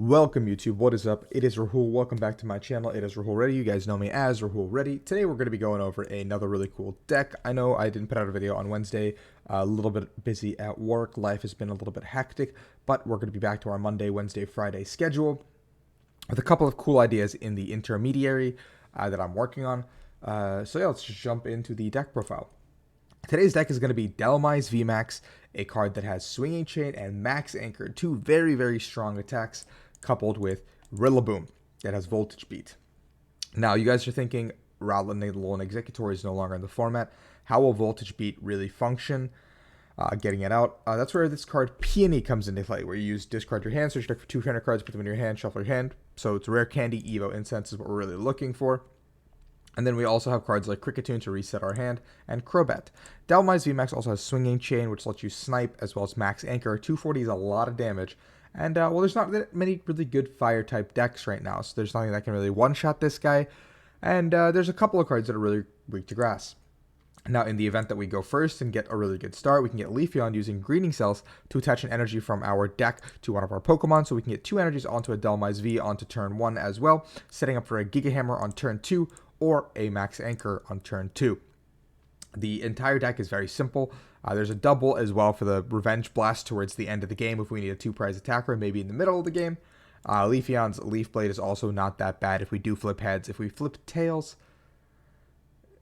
Welcome YouTube, what is up? It is Rahul. Welcome back to my channel. It is Rahul Reddy. You guys know me as Rahul Reddy. Today we're going to be going over another really cool deck. I know I didn't put out a video on Wednesday, a little bit busy at work. Life has been a little bit hectic, but we're going to be back to our Monday, Wednesday, Friday schedule with a couple of cool ideas in the intermediary that I'm working on. So yeah, let's just jump into the deck profile. Today's deck is going to be Dhelmise VMAX, a card that has Swinging Chain and Max Anchor, two very, very strong attacks, coupled with Rillaboom that has Voltage Beat. Now, you guys are thinking, Rahul and Executor is no longer in the format. How will Voltage Beat really function? Getting it out. That's where this card Peony comes into play, where you discard your hand, search deck for 200 cards, put them in your hand, shuffle your hand. So it's Rare Candy, Evo Incense is what we're really looking for. And then we also have cards like Kricketune to reset our hand, and Crobat. Dhelmise VMAX also has Swinging Chain, which lets you snipe, as well as Max Anchor. 240 is a lot of damage. And, well, there's not that many really good fire-type decks right now, so there's nothing that can really one-shot this guy. And there's a couple of cards that are really weak to grass. Now, in the event that we go first and get a really good start, we can get Leafeon using Greeting Cells to attach an energy from our deck to one of our Pokemon, so we can get two energies onto a Dhelmise V onto turn 1 as well, setting up for a Giga Hammer on turn 2, or a Max Anchor on turn 2. The entire deck is very simple. There's a double as well for the Revenge Blast towards the end of the game if we need a 2-prize attacker, maybe in the middle of the game. Leafeon's Leaf Blade is also not that bad if we do flip heads. If we flip tails,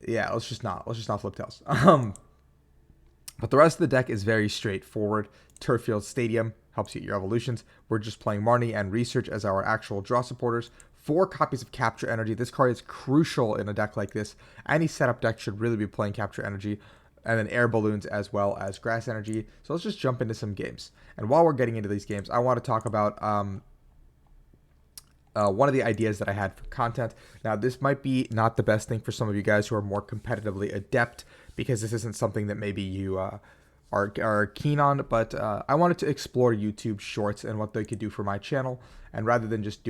yeah, let's just not flip tails. But the rest of the deck is very straightforward. Turffield Stadium helps you get your evolutions. We're just playing Marnie and Research as our actual draw supporters. 4 copies of Capture Energy. This card is crucial in a deck like this. Any setup deck should really be playing Capture Energy. And then Air Balloons as well as Grass Energy. So let's just jump into some games. And while we're getting into these games, I want to talk about one of the ideas that I had for content. Now, this might be not the best thing for some of you guys who are more competitively adept, because this isn't something that maybe you are keen on, but I wanted to explore YouTube Shorts and what they could do for my channel. And rather than just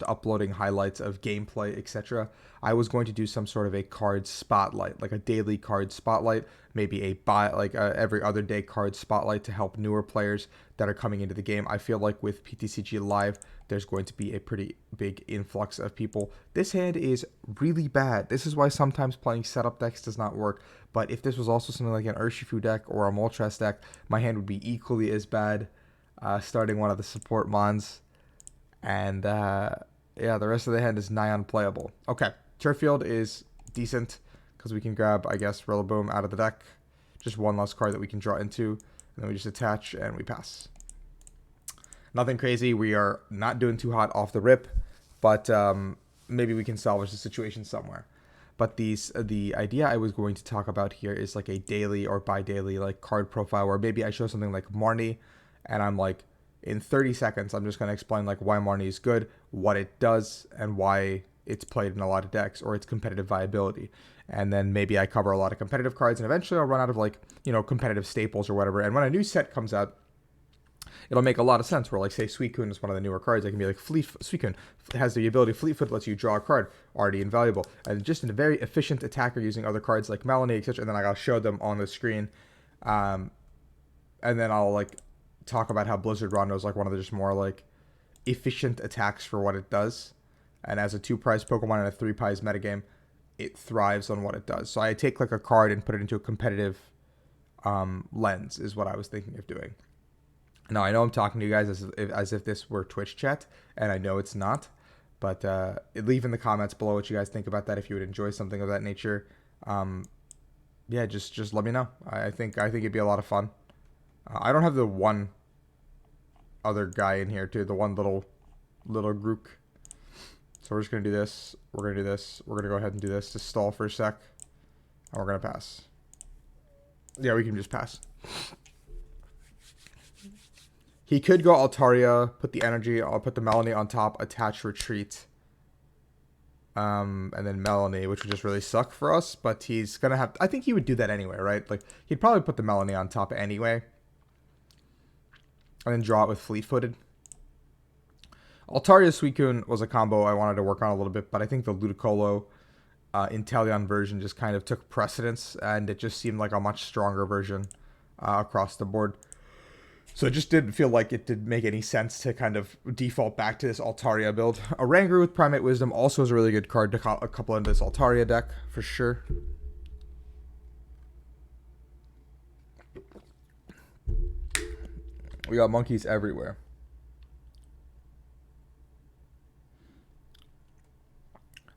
uploading highlights of gameplay, etc., I was going to do some sort of a card spotlight, like a daily card spotlight, maybe every other day card spotlight to help newer players that are coming into the game. I feel like with PTCG Live, there's going to be a pretty big influx of people. This hand is really bad. This is why sometimes playing setup decks does not work. But if this was also something like an Urshifu deck or a Moltres deck, my hand would be equally as bad. Starting one of the support mons, and yeah, the rest of the hand is nigh unplayable. Okay, Turffield is decent because we can grab, I guess, Rillaboom out of the deck. Just one less card that we can draw into, and then we just attach and we pass. Nothing crazy. We are not doing too hot off the rip, but maybe we can salvage the situation somewhere. But the idea I was going to talk about here is like a daily or bi-daily like card profile, where maybe I show something like Marnie, and I'm like, in 30 seconds, I'm just going to explain like why Marnie is good, what it does, and why it's played in a lot of decks, or its competitive viability. And then maybe I cover a lot of competitive cards, and eventually I'll run out of like, competitive staples or whatever. And when a new set comes out, it'll make a lot of sense, where like, say, Suicune is one of the newer cards. I can be like, Suicune has the ability Fleet Foot, lets you draw a card, already invaluable. And just a very efficient attacker using other cards like Melanie, etc. And then I'll show them on the screen. And then I'll like talk about how Blizzard Rondo is like one of the just more like efficient attacks for what it does, and as a 2-prize Pokemon in a 3-prize metagame, it thrives on what it does. So I take like a card and put it into a competitive lens is what I was thinking of doing. Now, I know I'm talking to you guys as if this were Twitch chat, and I know it's not, but leave in the comments below what you guys think about that, if you would enjoy something of that nature. Yeah, just let me know. I think it'd be a lot of fun. I don't have the one other guy in here too, the one little Grook. So we're just going to do this. We're going to do this. We're going to go ahead and do this to stall for a sec. And we're going to pass. Yeah, we can just pass. He could go Altaria, put the energy, I'll put the Melanie on top, attach Retreat. And then Melanie, which would just really suck for us, but he's going to have, I think he would do that anyway, right? Like, he'd probably put the Melanie on top anyway. And then draw it with Fleet-Footed. Altaria Suicune was a combo I wanted to work on a little bit, but I think the Ludicolo Inteleon version just kind of took precedence, and it just seemed like a much stronger version across the board. So it just didn't feel like it did make any sense to kind of default back to this Altaria build. A Rangaroo with Primate Wisdom also is a really good card to couple into this Altaria deck, for sure. We got monkeys everywhere.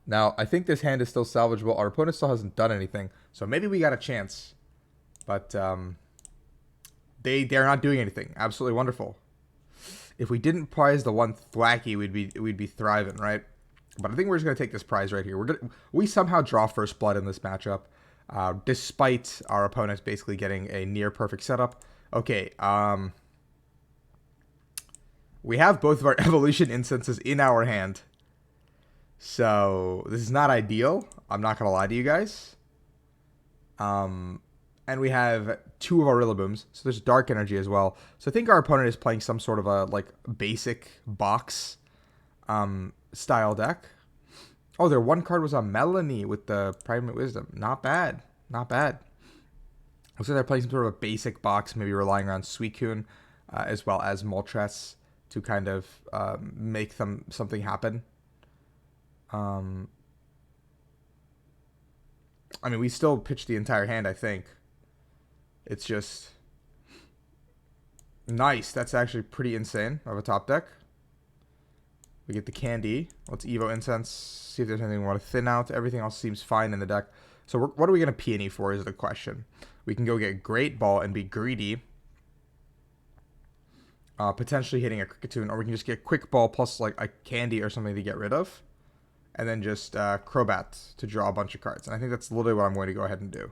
Now, I think this hand is still salvageable. Our opponent still hasn't done anything, so maybe we got a chance. But they're not doing anything. Absolutely wonderful. If we didn't prize the one Thwackey, we'd be thriving, right? But I think we're just gonna take this prize right here. We somehow draw first blood in this matchup, despite our opponents basically getting a near perfect setup. Okay, we have both of our Evolution Incenses in our hand. So this is not ideal. I'm not gonna lie to you guys. And we have two of our Rillabooms, so there's Dark Energy as well. So I think our opponent is playing some sort of a like basic box style deck. Oh, their one card was on Melanie with the Primate Wisdom. Not bad, not bad. Looks like they're playing some sort of a basic box, maybe relying on Suicune as well as Moltres to kind of make something happen. I mean, we still pitched the entire hand, I think. It's just nice. That's actually pretty insane of a top deck. We get the candy. Let's Evo Incense. See if there's anything we want to thin out. Everything else seems fine in the deck. So what are we going to Peony for is the question. We can go get Great Ball and be greedy. Potentially hitting a Kricketune. Or we can just get Quick Ball plus like a candy or something to get rid of. And then just Crobat to draw a bunch of cards. And I think that's literally what I'm going to go ahead and do.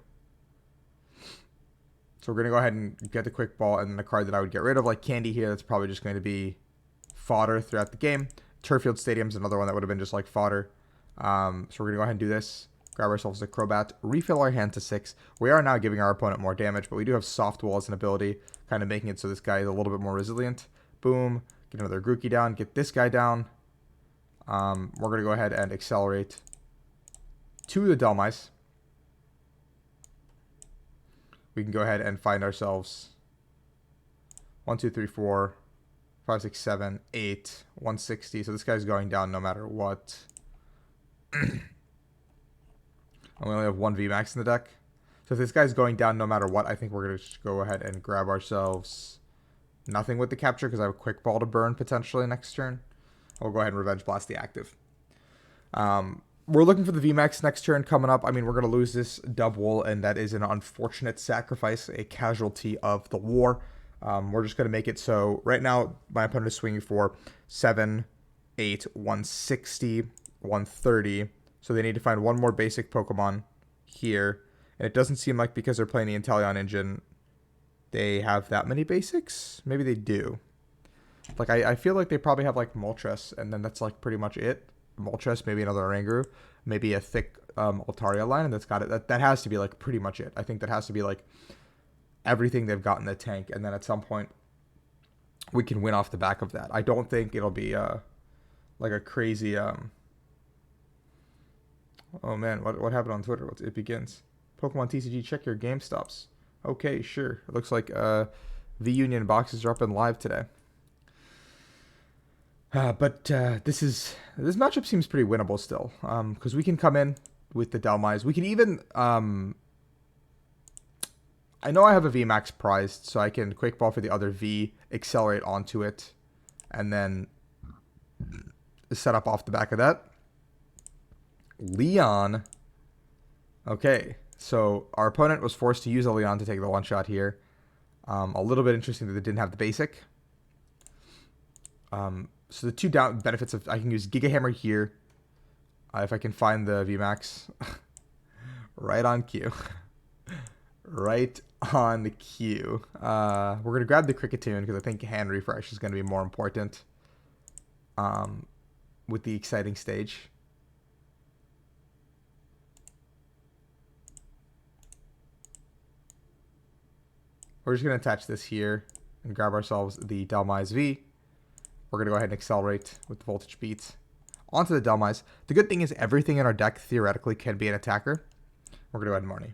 So we're going to go ahead and get the Quick Ball and then the card that I would get rid of, like Candy here, that's probably just going to be fodder throughout the game. Turffield Stadium is another one that would have been just like fodder. So we're going to go ahead and do this. Grab ourselves a Crobat. Refill our hand to 6. We are now giving our opponent more damage, but we do have Soft Wall as an ability, kind of making it so this guy is a little bit more resilient. Boom. Get another Grookey down. Get this guy down. We're going to go ahead and accelerate to the Dhelmise. We can go ahead and find ourselves 1, 2, 3, 4, 5, 6, 7, 8, 160. So this guy's going down no matter what. And we only have one VMAX in the deck. So if this guy's going down no matter what, I think we're going to just go ahead and grab ourselves nothing with the capture because I have a Quick Ball to burn potentially next turn. We'll go ahead and Revenge Blast the active. We're looking for the VMAX next turn coming up. I mean, we're going to lose this Dubwool, and that is an unfortunate sacrifice, a casualty of the war. We're just going to make it so right now my opponent is swinging for 7, 8, 160, 130. So they need to find one more basic Pokemon here. And it doesn't seem like because they're playing the Inteleon engine, they have that many basics. Maybe they do. Like, I feel like they probably have, like, Moltres, and then that's, like, pretty much it. Moltres, maybe another Rangaroo, maybe a thick Altaria line, and that's got it. That has to be, like, pretty much it. I think that has to be, like, everything they've got in the tank, and then at some point, we can win off the back of that. I don't think it'll be, like, a crazy, Oh, man, what happened on Twitter? It begins. Pokemon TCG, check your game stops. Okay, sure. It looks like, V-Union boxes are up and live today. But this matchup seems pretty winnable still, because we can come in with the Dhelmise. We can even, I know I have a VMAX prized, so I can Quick Ball for the other V, accelerate onto it, and then set up off the back of that. Leon. Okay, so our opponent was forced to use a Leon to take the one shot here. A little bit interesting that they didn't have the basic. So the two down benefits of I can use Giga Hammer here if I can find the VMAX right on cue. Right on the cue. We're going to grab the Kricketune because I think hand refresh is going to be more important with the exciting stage. We're just going to attach this here and grab ourselves the Dhelmise V. We're going to go ahead and accelerate with the Voltage Beats onto the Dhelmise. The good thing is everything in our deck theoretically can be an attacker. We're going to go ahead and Marnie.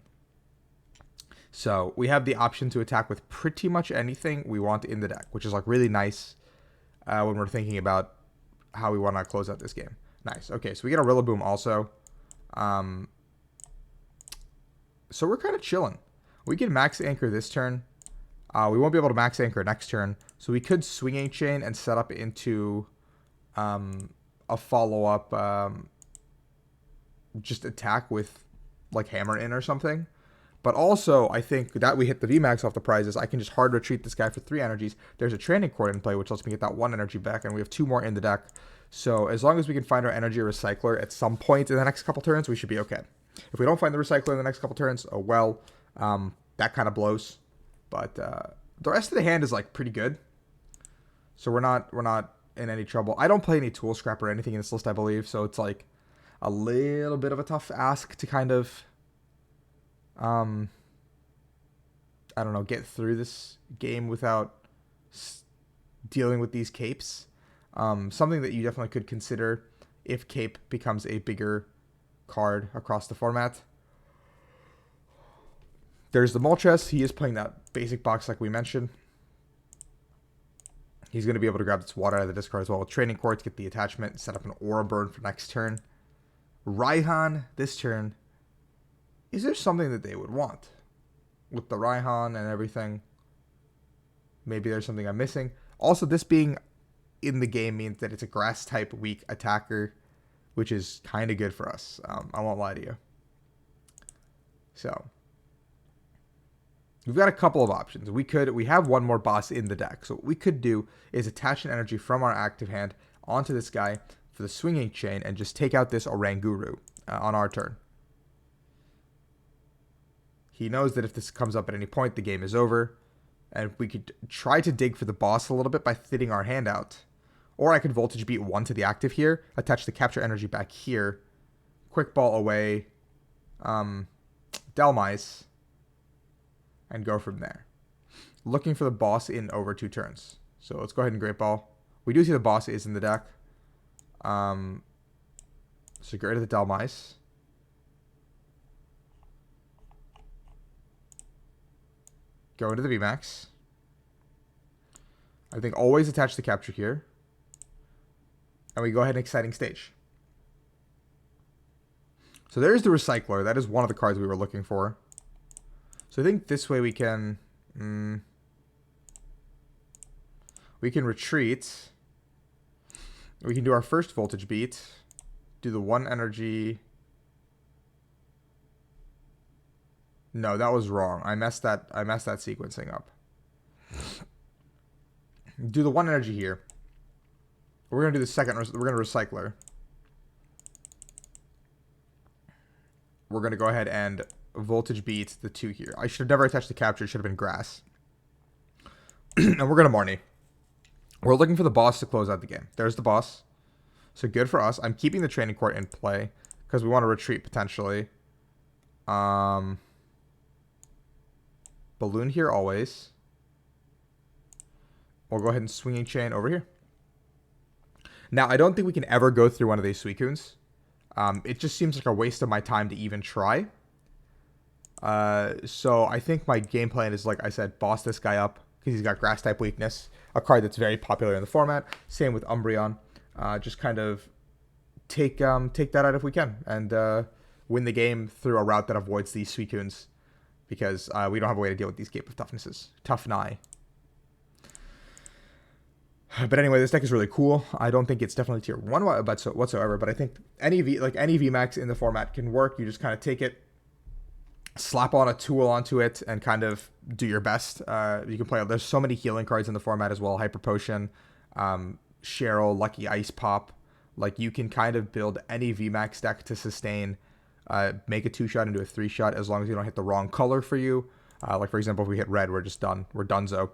So we have the option to attack with pretty much anything we want in the deck, which is like really nice when we're thinking about how we want to close out this game. Nice. Okay, so we get a Rillaboom also. So we're kind of chilling. We can max anchor this turn. We won't be able to max anchor next turn. So we could Swinging Chain and set up into a follow-up just attack with like Hammer in or something. But also, I think that we hit the VMAX off the prizes, I can just hard retreat this guy for 3 energies. There's a Training Court in play, which lets me get that 1 energy back, and we have 2 more in the deck. So as long as we can find our Energy Recycler at some point in the next couple turns, we should be okay. If we don't find the Recycler in the next couple turns, oh well, that kind of blows. But the rest of the hand is like pretty good. So we're not in any trouble. I don't play any Tool Scrap or anything in this list, I believe, so it's like a little bit of a tough ask to kind of I don't know, get through this game without dealing with these capes. Something that you definitely could consider if cape becomes a bigger card across the format. There's the Moltres. He is playing that basic box like we mentioned. He's going to be able to grab this water out of the discard as well with Training Courts, get the attachment, set up an Aura Burn for next turn. Raihan this turn. Is there something that they would want? With the Raihan and everything. Maybe there's something I'm missing. Also, this being in the game means that it's a grass type weak attacker, which is kind of good for us. I won't lie to you. So we've got a couple of options. We have one more boss in the deck. So what we could do is attach an energy from our active hand onto this guy for the Swinging Chain and just take out this Oranguru on our turn. He knows that if this comes up at any point, the game is over. And we could try to dig for the boss a little bit by thinning our hand out. Or I could Voltage Beat 1 to the active here, attach the Capture Energy back here, Quick Ball away, Dhelmise, and go from there. Looking for the boss in over 2 turns. So let's go ahead and Great Ball. We do see the boss is in the deck. So get rid of the Dhelmise. Go into the VMAX. I think always attach the Capture here. And we go ahead and Exciting Stage. So there's the Recycler. That is one of the cards we were looking for. So I think this way we can retreat. We can do our first Voltage Beat. Do the 1 energy. No, that was wrong. I messed that sequencing up. Do the 1 energy here. We're going to do the second. We're going to Recycler. We're going to go ahead and Voltage Beat the 2 here. I should have never attached the Capture. It should have been Grass. And we're going to Marnie. We're looking for the boss to close out the game. There's the boss. So good for us. I'm keeping the Training Court in play because we want to retreat potentially. Balloon here always. We'll go ahead and Swinging Chain over here. Now, I don't think we can ever go through one of these Suicunes. It just seems like a waste of my time to even try. So I think my game plan is, like I said, boss this guy up because he's got Grass type weakness, a card that's very popular in the format. Same with Umbreon. Just kind of take that out if we can and win the game through a route that avoids these Suicunes because we don't have a way to deal with these Cape of Toughnesses. Tough Nye. But anyway, this deck is really cool. I don't think it's definitely tier 1 whatsoever, but I think any VMAX in the format can work. You just kind of take it, slap on a tool onto it, and kind of do your best. You can play. There's so many healing cards in the format as well. Hyper Potion, Cheryl, Lucky Ice Pop. Like, you can kind of build any VMAX deck to sustain, make a 2-shot into a 3-shot as long as you don't hit the wrong color for you. Like, for example, if we hit red, we're just done. We're donezo.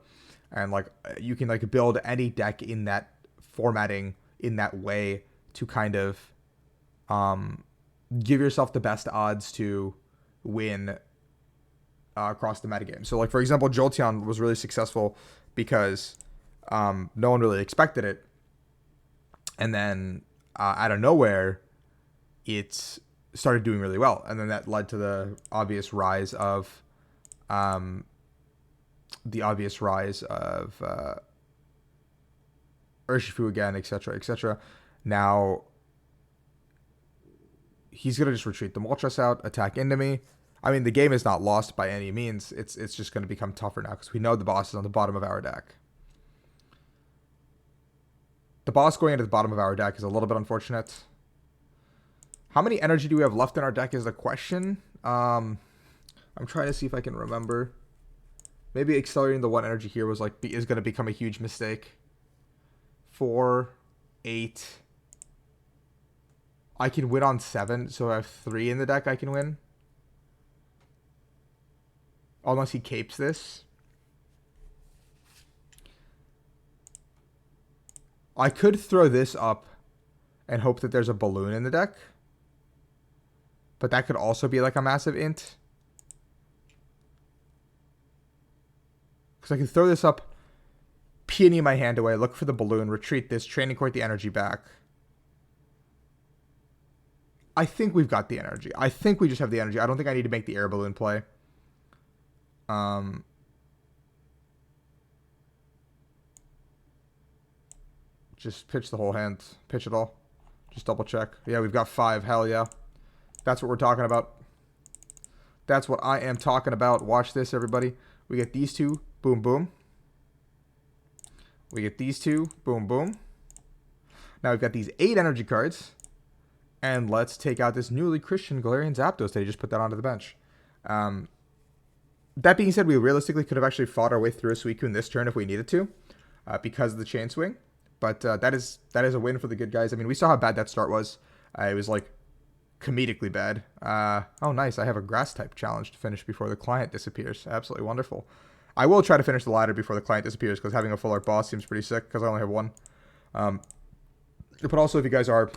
And like you can like build any deck in that formatting in that way to kind of give yourself the best odds to win across the metagame. So like, for example, Jolteon was really successful because no one really expected it. And then out of nowhere, it started doing really well. And then that led to the obvious rise of the obvious rise of Urshifu again, etc., etc. Now, he's going to just retreat the Moltres out, attack into me. I mean, the game is not lost by any means. It's just going to become tougher now because we know the boss is on the bottom of our deck. The boss going into the bottom of our deck is a little bit unfortunate. How many energy do we have left in our deck is the question. I'm trying to see if I can remember. Maybe accelerating the 1 energy here was is going to become a huge mistake. 4, 8. I can win on 7, so I have 3 in the deck I can win. Unless he capes this. I could throw this up and hope that there's a balloon in the deck. But that could also be like a massive int. Because I can throw this up, peony my hand away, look for the balloon, retreat this, training court the energy back. I think we've got the energy. I think we just have the energy. I don't think I need to make the air balloon play. Just pitch the whole hand. Pitch it all. Just double check. Yeah, we've got 5. Hell yeah. That's what we're talking about. That's what I am talking about. Watch this, everybody. We get these 2. Boom, boom. We get these 2. Boom, boom. Now we've got these 8 energy cards. And let's take out this newly Christian Galarian Zapdos that he just put that onto the bench. That being said, we realistically could have actually fought our way through a Suicune this turn if we needed to. Because of the chain swing. But that is a win for the good guys. I mean, we saw how bad that start was. It was like comedically bad. Oh, nice. I have a grass type challenge to finish before the client disappears. Absolutely wonderful. I will try to finish the ladder before the client disappears because having a full art boss seems pretty sick because I only have 1. But also, if you guys are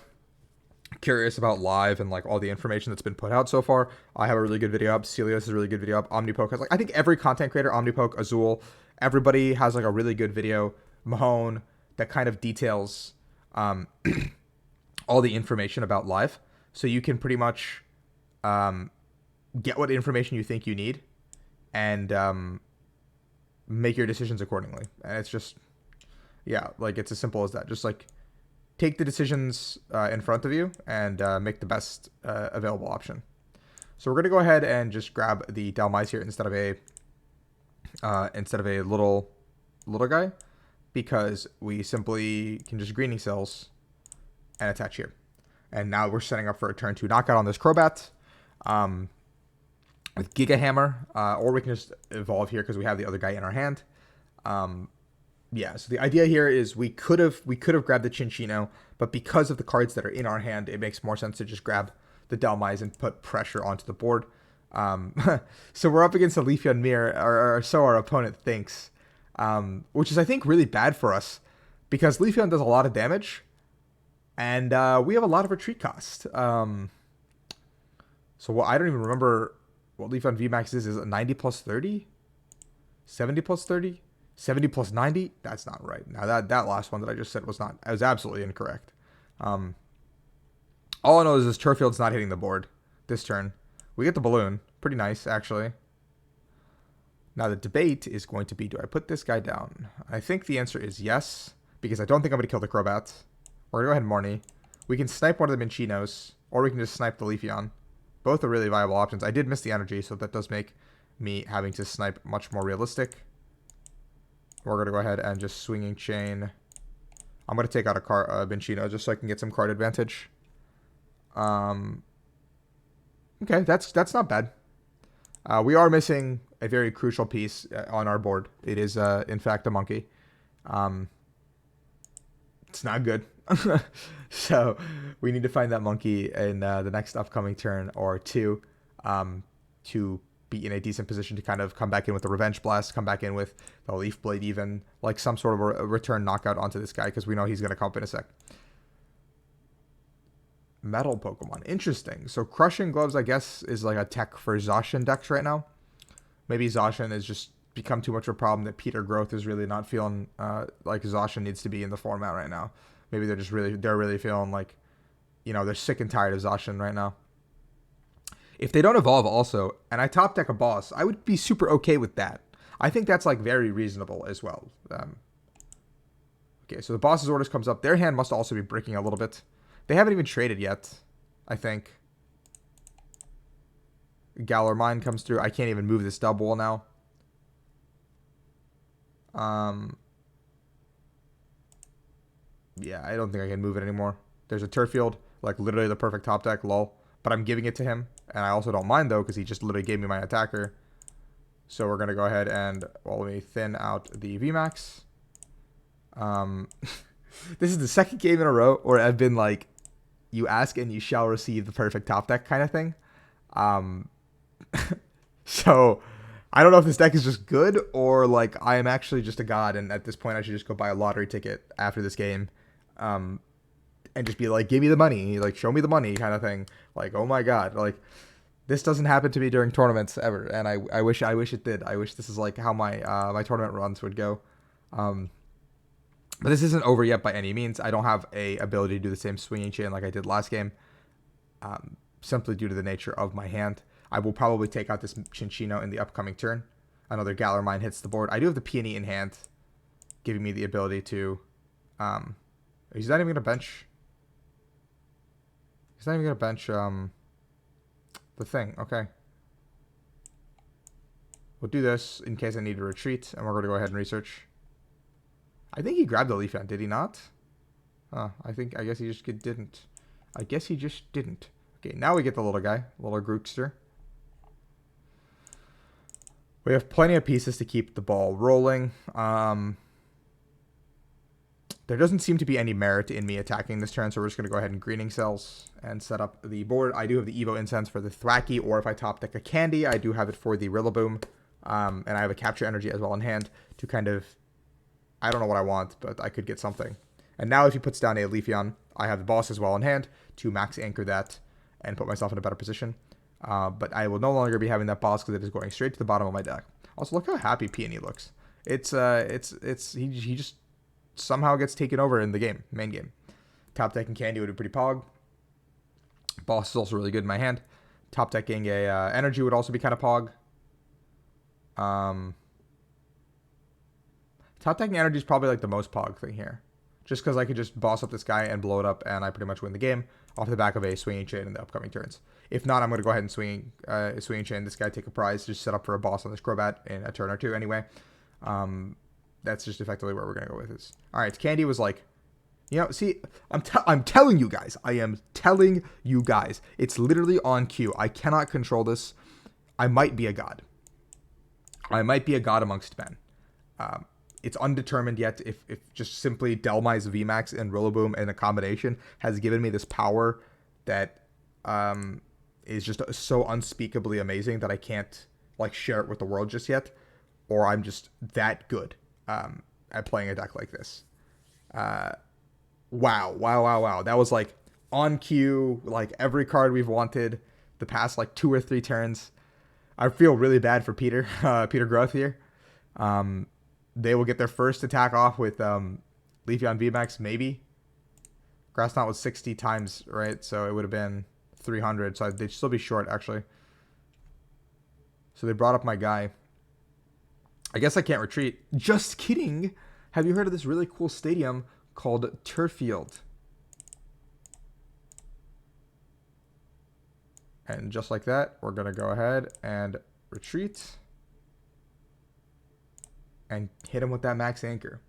curious about live and like all the information that's been put out so far, I have a really good video up. Celios has a really good video up. Omnipoke has I think every content creator, Omnipoke, Azul, everybody has like a really good video. Mahone that kind of details all the information about live. So you can pretty much get what information you think you need and make your decisions accordingly. And it's just, yeah, like it's as simple as that. Just like take the decisions in front of you and make the best available option. So we're going to go ahead and just grab the Dhelmise here instead of a little guy. Because we simply can just Greening Cells and attach here. And now we're setting up for a turn 2 knockout on this Crobat with Giga Hammer. Or we can just evolve here because we have the other guy in our hand. Yeah, so the idea here is we could have grabbed the Chinchino, but because of the cards that are in our hand, it makes more sense to just grab the Dhelmise and put pressure onto the board. So we're up against a Leafeon Mirror, or so our opponent thinks. Which is, I think, really bad for us because Leafeon does a lot of damage and we have a lot of retreat cost. So I don't even remember what Leafeon VMAX is. Is it 90 plus 30? 70 plus 30? 70 plus 90? That's not right. Now, that last one that I just said was absolutely incorrect. All I know is this Turfield's not hitting the board this turn. We get the balloon. Pretty nice, actually. Now, the debate is going to be, do I put this guy down? I think the answer is yes, because I don't think I'm going to kill the Crobat. We're going to go ahead and Marnie. We can snipe one of the Minchinos, or we can just snipe the Leafeon. Both are really viable options. I did miss the energy, so that does make me having to snipe much more realistic. We're going to go ahead and just Swinging Chain. I'm going to take out a Minchino just so I can get some card advantage. Okay, that's not bad. We are missing a very crucial piece on our board. It is, in fact, a monkey. It's not good. So we need to find that monkey in the next upcoming turn or 2 to be in a decent position to kind of come back in with the Revenge Blast, come back in with the Leaf Blade even, like some sort of a return knockout onto this guy because we know he's going to come up in a sec. Metal Pokemon. Interesting. So Crushing Gloves, I guess, is like a tech for Zacian decks right now. Maybe Zacian has just become too much of a problem that Peter Growth is really not feeling like Zacian needs to be in the format right now. Maybe they're really feeling like, you know, they're sick and tired of Zacian right now. If they don't evolve also, and I top deck a boss, I would be super okay with that. I think that's like very reasonable as well. Okay, so the boss's orders comes up. Their hand must also be breaking a little bit. They haven't even traded yet, I think. Galar Mine comes through. I can't even move this Dubwool now. Yeah, I don't think I can move it anymore. There's a Turffield, like literally the perfect top deck, lol. But I'm giving it to him, and I also don't mind though because he just literally gave me my attacker. So we're gonna go ahead and, well, let me thin out the VMAX. This is the second game in a row where I've been like, you ask and you shall receive the perfect top deck kind of thing. So I don't know if this deck is just good or like I am actually just a god, and at this point I should just go buy a lottery ticket after this game, and just be like, give me the money, like show me the money kind of thing. Like, oh my god, like this doesn't happen to me during tournaments ever, and I wish it did. I wish this is like how my my tournament runs would go. But this isn't over yet by any means. I don't have a ability to do the same swinging chain like I did last game, simply due to the nature of my hand. I will probably take out this Chinchino in the upcoming turn. Another Galar Mine hits the board. I do have the Peony in hand, giving me the ability to... he's not even going to bench... He's not even going to bench the thing. Okay. We'll do this in case I need to retreat, and we're going to go ahead and research. I think he grabbed the Leafeon, did he not? I guess he just didn't. I guess he just didn't. Okay, now we get the little guy, little Grookster. We have plenty of pieces to keep the ball rolling. There doesn't seem to be any merit in me attacking this turn, so we're just going to go ahead and greening cells and set up the board. I do have the Evo Incense for the Thwackey, or if I top deck a Candy, I do have it for the Rillaboom. And I have a Capture Energy as well in hand to kind of... I don't know what I want, but I could get something. And now if he puts down a Leafeon, I have the boss as well in hand to max anchor that and put myself in a better position. But I will no longer be having that boss because it is going straight to the bottom of my deck. Also, look how happy Peony looks. He just somehow gets taken over in the game, main game. Top decking Candy would be pretty pog. Boss is also really good in my hand. Top decking a Energy would also be kind of pog. Top decking Energy is probably like the most pog thing here. Just because I could just boss up this guy and blow it up, and I pretty much win the game off the back of a swinging chain in the upcoming turns. If not, I'm going to go ahead and swinging chain this guy, take a prize, just set up for a boss on this Crobat in a turn or two anyway. That's just effectively where we're going to go with this. All right, Candy was like, you know, see, I'm telling you guys. I am telling you guys. It's literally on cue. I cannot control this. I might be a god. I might be a god amongst men. It's undetermined yet if just simply Dhelmise VMAX and Rillaboom in a combination has given me this power that is just so unspeakably amazing that I can't like share it with the world just yet, or I'm just that good at playing a deck like this. Wow. That was like on cue, like every card we've wanted the past like 2 or 3 turns. I feel really bad for Peter Groth here. They will get their first attack off with Leafeon VMAX, maybe. Grass Knot was 60 times, right? So it would have been 300. So they'd still be short, actually. So they brought up my guy. I guess I can't retreat. Just kidding. Have you heard of this really cool stadium called Turffield? And just like that, we're going to go ahead and retreat. And hit him with that max anchor.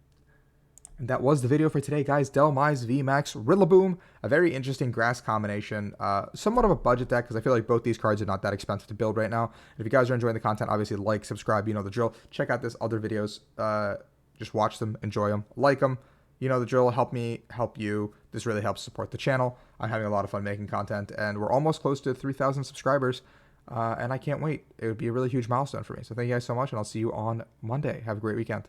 And that was the video for today, guys. Dhelmise VMAX Rillaboom. A very interesting grass combination. Somewhat of a budget deck, because I feel like both these cards are not that expensive to build right now. And if you guys are enjoying the content, obviously like, subscribe, you know the drill. Check out this other videos. Just watch them, enjoy them, like them. You know the drill. Help me, help you. This really helps support the channel. I'm having a lot of fun making content, and we're almost close to 3,000 subscribers. And I can't wait. It would be a really huge milestone for me. So thank you guys so much, and I'll see you on Monday. Have a great weekend.